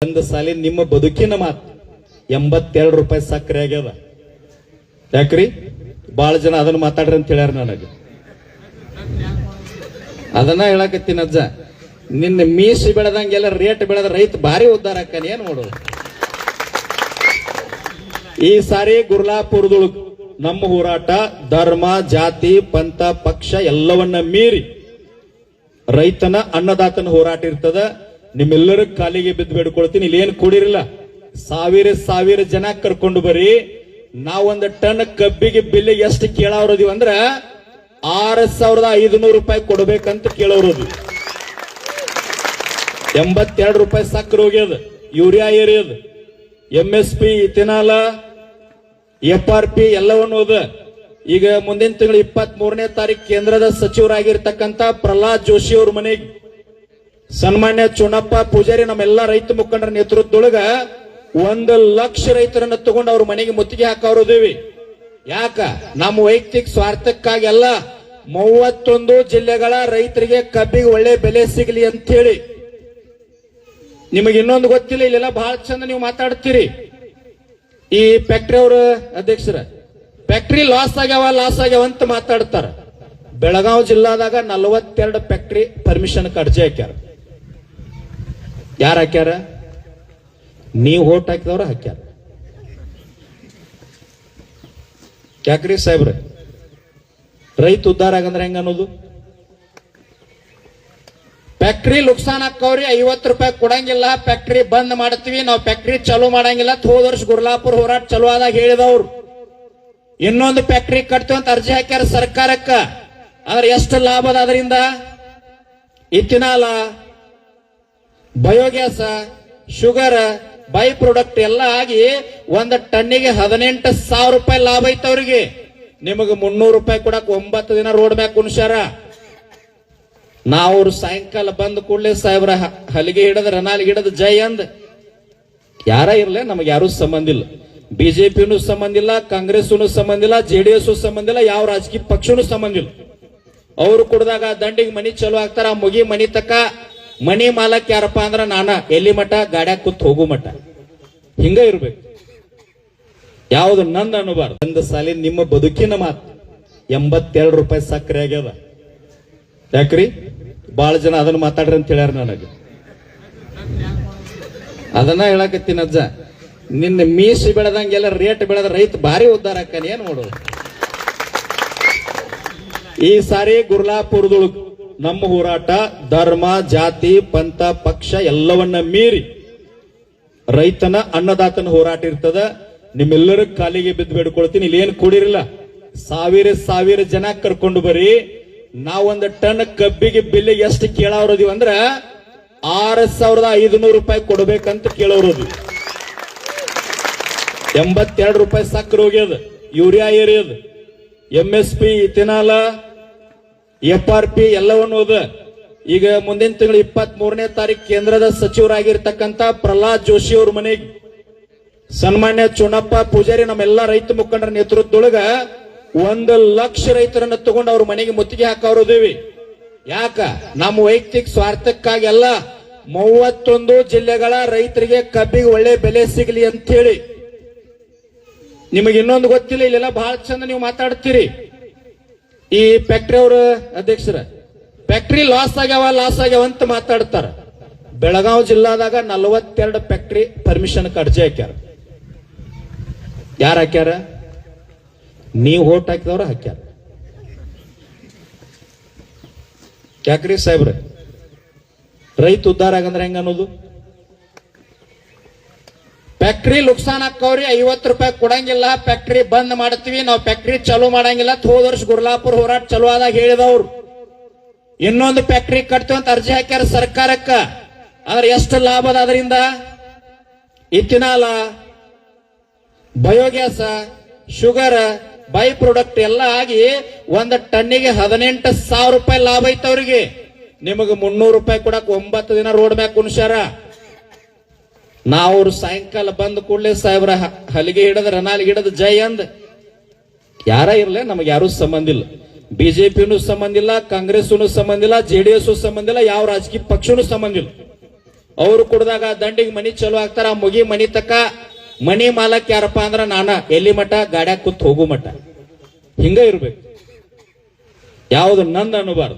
ಒಂದು ಸಾಲಿ ನಿಮ್ಮ ಬದುಕಿನ ಮಾತು 82 ರೂಪಾಯಿ ಸಕ್ಕರೆ ಆಗ್ಯದ. ಯಾಕ್ರಿ ಬಾಳ ಜನ ಅದನ್ನ ಮಾತಾಡ್ರಿ ಅಂತ ಹೇಳ್ಯಾರ ನನಗೆ. ಅದನ್ನ ಹೇಳಕತ್ತೀನಿ ಅಜ್ಜ, ನಿನ್ನ ಮೀಸಿ ಬೆಳೆದಂಗೆಲ್ಲ ರೇಟ್ ಬೆಳೆದ ರೈತ ಭಾರಿ ಉದ್ದಾರ ಆಕ್ಕಾನ. ಏನ್ ಮಾಡೋದು? ಈ ಸಾರಿ ಗುರ್ಲಾಪುರದೊಳಗ ನಮ್ಮ ಹೋರಾಟ ಧರ್ಮ ಜಾತಿ ಪಂಥ ಪಕ್ಷ ಎಲ್ಲವನ್ನ ಮೀರಿ ರೈತನ ಅನ್ನದಾತನ ಹೋರಾಟ ಇರ್ತದ. ನಿಮ್ಮೆಲ್ಲರ ಕಾಲಿಗೆ ಬಿದ್ದು ಬೇಡ್ಕೊಳ್ತೀನಿ, ಇಲ್ಲಿ ಏನ್ ಕೂಡಿರಲ್ಲ, ಸಾವಿರ ಜನ ಕರ್ಕೊಂಡು ಬರ್ರಿ. ನಾವೊಂದು ಟನ್ ಕಬ್ಬಿಗೆ ಬಿಲ್ ಎಷ್ಟು ಕೇಳೋರದೀವಿ ಅಂದ್ರ 6,500 ರೂಪಾಯಿ ಕೊಡ್ಬೇಕಂತ ಕೇಳೋರದು. 82 ರೂಪಾಯಿ ಸಕ್ಕರೆ ಹೋಗ್ಯದ, ಯೂರಿಯಾ ಏರಿಯದ, MSP ಇಥೆನಾಲ್ FRP ಎಲ್ಲವನ್ನು ಹೋದ. ಈಗ ಮುಂದಿನ ತಿಂಗಳು 23ನೇ ತಾರೀಕು ಕೇಂದ್ರದ ಸಚಿವರಾಗಿರ್ತಕ್ಕಂಥ ಪ್ರಹ್ಲಾದ್ ಜೋಶಿ ಅವ್ರ ಮನೆಗೆ ಸನ್ಮಾನ್ಯ ಚುನಪ್ಪ ಪೂಜಾರಿ ನಮ್ಮೆಲ್ಲ ರೈತ ಮುಖಂಡರ ನೇತೃತ್ವದೊಳಗ 1 ಲಕ್ಷ ರೈತರನ್ನ ತಗೊಂಡು ಅವ್ರ ಮನೆಗೆ ಮುತ್ತಿಗೆ ಹಾಕೋದೇವಿ. ಯಾಕ? ನಮ್ಮ ವೈಯಕ್ತಿಕ ಸ್ವಾರ್ಥಕ್ಕಾಗಿ ಅಲ್ಲ, 31 ಜಿಲ್ಲೆಗಳ ರೈತರಿಗೆ ಕಬ್ಬಿಗೆ ಒಳ್ಳೆ ಬೆಲೆ ಸಿಗಲಿ ಅಂತ ಹೇಳಿ. ನಿಮಗೆ ಇನ್ನೊಂದು ಗೊತ್ತಿಲ್ಲ, ಇಲ್ಲೆಲ್ಲ ಬಹಳ ಚಂದ ನೀವು ಮಾತಾಡ್ತೀರಿ. ಈ ಫ್ಯಾಕ್ಟ್ರಿ ಅವ್ರ ಅಧ್ಯಕ್ಷರ ಫ್ಯಾಕ್ಟ್ರಿ ಲಾಸ್ ಆಗ್ಯಾವ ಅಂತ ಮಾತಾಡ್ತಾರ. ಬೆಳಗಾವಿ ಜಿಲ್ಲಾದಾಗ 42 ಫ್ಯಾಕ್ಟ್ರಿ ಪರ್ಮಿಷನ್ ಅರ್ಜಿ ಹಾಕ್ಯಾರ. ಯಾರು ಹಾಕ್ಯಾರ? ನೀವು ಓಟ್ ಹಾಕಿದವ್ರ ಹಾಕ್ಯಾರ. ಯಾಕ್ರಿ ಸಾಹೇಬ್ರ? ರೈತ ಉದ್ದಾರ ಆಗಂದ್ರೆ ಹೆಂಗ ಅನ್ನೋದು? ಫ್ಯಾಕ್ಟ್ರಿ ನುಕ್ಸಾನ್ ಹಾಕವ್ರಿ, 50 ರೂಪಾಯಿ ಕೊಡಂಗಿಲ್ಲ, ಫ್ಯಾಕ್ಟ್ರಿ ಬಂದ್ ಮಾಡ್ತೀವಿ, ನಾವು ಫ್ಯಾಕ್ಟ್ರಿ ಚಾಲೂ ಮಾಡಂಗಿಲ್ಲ. ಹೋದ ವರ್ಷ ಗುರ್ಲಾಪುರ ಹೋರಾಟ ಚಲೋ ಆದಾಗ ಹೇಳಿದವ್ರು. ಇನ್ನೊಂದು ಫ್ಯಾಕ್ಟ್ರಿ ಕಟ್ತೀವಿ ಅಂತ ಅರ್ಜಿ ಹಾಕ್ಯಾರ ಸರ್ಕಾರಕ್ಕ. ಆದ್ರೆ ಎಷ್ಟು ಲಾಭ ಅದ ಅದರಿಂದ? Ethanol, biogas, sugar, by product ಎಲ್ಲ ಆಗಿ 1 ಟನ್ನಿಗೆ 18,000 ರೂಪಾಯಿ ಲಾಭ ಐತೆ ಅವ್ರಿಗೆ. ನಿಮಗೆ 300 ರೂಪಾಯಿ ಕೊಡಕ್ 9 ದಿನ ರೋಡ್ ಮ್ಯಾಕ್ ಕುಣಿಸ್ಯಾರ. ನಾವು ಸಾಯಂಕಾಲ ಬಂದ ಕೂಡಲೇ ಸಾಹೇಬ್ರ ಹಲಿಗೆ ಹಿಡದ ರನಾಲಿಗೆ ಹಿಡದ ಜೈ ಅಂದ್ ಯಾರ ಇರ್ಲಿ, ನಮಗೆ ಯಾರು ಸಂಬಂಧ ಇಲ್ಲ. ಬಿಜೆಪಿನೂ ಸಂಬಂಧ ಇಲ್ಲ, ಕಾಂಗ್ರೆಸ್ನು ಸಂಬಂಧ ಇಲ್ಲ, JDS ಸಂಬಂಧ ಇಲ್ಲ, ಯಾವ ರಾಜಕೀಯ ಪಕ್ಷನೂ ಸಂಬಂಧ ಇಲ್ಲ. ಅವ್ರು ಕುಡ್ದಾಗ ದಂಡಿಗೆ ಮನಿ ಚಲೋ ಆಗ್ತಾರ. ಮುಗಿ ಮನಿ ತಕ್ಕ ಮನಿ ಮಾಲಕ್ ಯಾರಪ್ಪ ಅಂದ್ರ ನಾನ, ಎಲ್ಲಿ ಮಠ ಗಾಡ್ಯಾಗ ಕೂತ್ ಹೋಗು ಮಠ. ಹಿಂಗ ಇರ್ಬೇಕು. ಯಾವ್ದು ನಂದ ಅನ್ನಬಾರ್ದು. ಒಂದು ಸಾಲಿ ನಿಮ್ಮ ಬದುಕಿನ ಮಾತು 82 ರೂಪಾಯಿ ಸಕ್ಕರೆ ಆಗ್ಯದ. ಯಾಕ್ರಿ ಬಾಳ ಜನ ಅದನ್ನ ಮಾತಾಡ್ರಿ ಅಂತ ಹೇಳ್ಯಾರ ನನಗೆ. ಅದನ್ನ ಹೇಳಕತ್ತೀನಿ ಅಜ್ಜ, ನಿನ್ನ ಮೀಸಿ ಬೆಳೆದಂಗೆಲ್ಲ ರೇಟ್ ಬೆಳೆದ ರೈತ ಭಾರಿ ಉದ್ದಾರ ಆಕ್ಕಾನ. ಏನ್ ಮಾಡೋದು? ಈ ಸಾರಿ ಗುರ್ಲಾಪುರದೊಳಗ ನಮ್ಮ ಹೋರಾಟ ಧರ್ಮ ಜಾತಿ ಪಂಥ ಪಕ್ಷ ಎಲ್ಲವನ್ನ ಮೀರಿ ರೈತನ ಅನ್ನದಾತನ ಹೋರಾಟ ಇರ್ತದ. ನಿಮ್ಮೆಲ್ಲರ ಕಾಲಿಗೆ ಬಿದ್ದು ಬೇಡ್ಕೊಳ್ತೀನಿ, ಇಲ್ಲಿ ಏನ್ ಕೂಡಿರಲ್ಲ, ಸಾವಿರ ಜನ ಕರ್ಕೊಂಡು ಬರ್ರಿ. ನಾವೊಂದು ಟನ್ ಕಬ್ಬಿಗೆ ಬಿಲ್ ಎಷ್ಟು ಕೇಳೋರದೀವಿ ಅಂದ್ರ 6,500 ರೂಪಾಯಿ ಕೊಡ್ಬೇಕಂತ ಕೇಳೋರದು. 82 ರೂಪಾಯಿ ಸಕ್ಕರೆ ಹೋಗ್ಯದ, ಯೂರಿಯಾ ಏರಿಯದ, MSP ಇಥೆನಾಲ್ FRP ಎಲ್ಲವನ್ನು ಹೋದ. ಈಗ ಮುಂದಿನ ತಿಂಗಳು 23ನೇ ತಾರೀಕು ಕೇಂದ್ರದ ಸಚಿವರಾಗಿರ್ತಕ್ಕಂಥ ಪ್ರಹ್ಲಾದ್ ಜೋಶಿ ಅವ್ರ ಮನೆಗೆ ಸನ್ಮಾನ್ಯ ಚುನಪ್ಪ ಪೂಜಾರಿ ನಮ್ಮೆಲ್ಲ ರೈತ ಮುಖಂಡರ ನೇತೃತ್ವದೊಳಗ 1 ಲಕ್ಷ ರೈತರನ್ನ ತಗೊಂಡು ಅವ್ರ ಮನೆಗೆ ಮುತ್ತಿಗೆ ಹಾಕೋದೇವಿ. ಯಾಕ? ನಮ್ಮ ವೈಯಕ್ತಿಕ ಸ್ವಾರ್ಥಕ್ಕಾಗಿ ಅಲ್ಲ, 31 ಜಿಲ್ಲೆಗಳ ರೈತರಿಗೆ ಕಬ್ಬಿಗೆ ಒಳ್ಳೆ ಬೆಲೆ ಸಿಗಲಿ ಅಂತ ಹೇಳಿ. ನಿಮಗೆ ಇನ್ನೊಂದು ಗೊತ್ತಿಲ್ಲ, ಇಲ್ಲೆಲ್ಲ ಬಹಳ ಚಂದ ನೀವು ಮಾತಾಡ್ತೀರಿ. ಈ ಫ್ಯಾಕ್ಟ್ರಿ ಅವ್ರ ಅಧ್ಯಕ್ಷರ ಫ್ಯಾಕ್ಟ್ರಿ ಲಾಸ್ ಆಗ್ಯಾವ ಅಂತ ಮಾತಾಡ್ತಾರ. ಬೆಳಗಾವಿ ಜಿಲ್ಲಾದಾಗ 42 ಫ್ಯಾಕ್ಟ್ರಿ ಪರ್ಮಿಷನ್ ಅರ್ಜಿ ಹಾಕ್ಯಾರ. ಯಾರು ಹಾಕ್ಯಾರ? ನೀವು ಓಟ್ ಹಾಕಿದವ್ರ ಹಾಕ್ಯಾರ. ಯಾಕ್ರಿ ಸಾಹೇಬ್ರ? ರೈತ ಉದ್ದಾರ ಆಗಂದ್ರೆ ಹೆಂಗ ಅನ್ನೋದು? ಫ್ಯಾಕ್ಟ್ರಿ ನುಕ್ಸಾನ್ ಹಾಕವ್ರಿ, 50 ರೂಪಾಯಿ ಕೊಡಂಗಿಲ್ಲ, ಫ್ಯಾಕ್ಟ್ರಿ ಬಂದ್ ಮಾಡ್ತೀವಿ, ನಾವು ಫ್ಯಾಕ್ಟ್ರಿ ಚಾಲೂ ಮಾಡಂಗಿಲ್ಲ. ಹೋದ ವರ್ಷ ಗುರ್ಲಾಪುರ ಹೋರಾಟ ಚಲೋ ಆದಾಗ ಹೇಳಿದವ್ರು. ಇನ್ನೊಂದು ಫ್ಯಾಕ್ಟ್ರಿ ಕಟ್ತೀವಿ ಅಂತ ಅರ್ಜಿ ಹಾಕ್ಯಾರ ಸರ್ಕಾರಕ್ಕ. ಆದ್ರೆ ಎಷ್ಟು ಲಾಭ ಅದ ಅದರಿಂದ? Ethanol, biogas, sugar, by product ಎಲ್ಲ ಆಗಿ 1 ಟನ್ನಿಗೆ 18,000 ರೂಪಾಯಿ ಲಾಭ ಐತೆ ಅವ್ರಿಗೆ. ನಿಮಗೆ 300 ರೂಪಾಯಿ ಕೊಡಕ್ 9 ದಿನ ರೋಡ್ ಮ್ಯಾಕ್ ಕುಣಿಸ್ಯಾರ. ನಾವು ಸಾಯಂಕಾಲ ಬಂದ ಕೂಡಲೇ ಸಾಹೇಬ್ರ ಹಲಿಗೆ ಹಿಡದ ರನಾಲಿಗೆ ಹಿಡದ ಜೈ ಅಂದ್ ಯಾರ ಇರ್ಲಿ, ನಮಗೆ ಯಾರು ಸಂಬಂಧ ಇಲ್ಲ. ಬಿಜೆಪಿನೂ ಸಂಬಂಧ ಇಲ್ಲ, ಕಾಂಗ್ರೆಸ್ನು ಸಂಬಂಧ ಇಲ್ಲ, JDS ಸಂಬಂಧ ಇಲ್ಲ, ಯಾವ ರಾಜಕೀಯ ಪಕ್ಷನೂ ಸಂಬಂಧ ಇಲ್ಲ. ಅವ್ರು ಕುಡ್ದಾಗ ದಂಡಿಗೆ ಮನಿ ಚಲೋ ಆಗ್ತಾರ. ಆ ಮುಗಿ ಮನಿ ತಕ್ಕ ಮನಿ ಮಾಲಕ್ ಯಾರಪ್ಪ ಅಂದ್ರ ನಾನ, ಎಲ್ಲಿ ಮಠ ಗಾಡ್ಯಾಗ ಕೂತ್ ಹೋಗು ಮಠ. ಹಿಂಗ ಇರ್ಬೇಕು, ಯಾವ್ದು ನಂದ್ ಅನ್ನಬಾರ್ದು.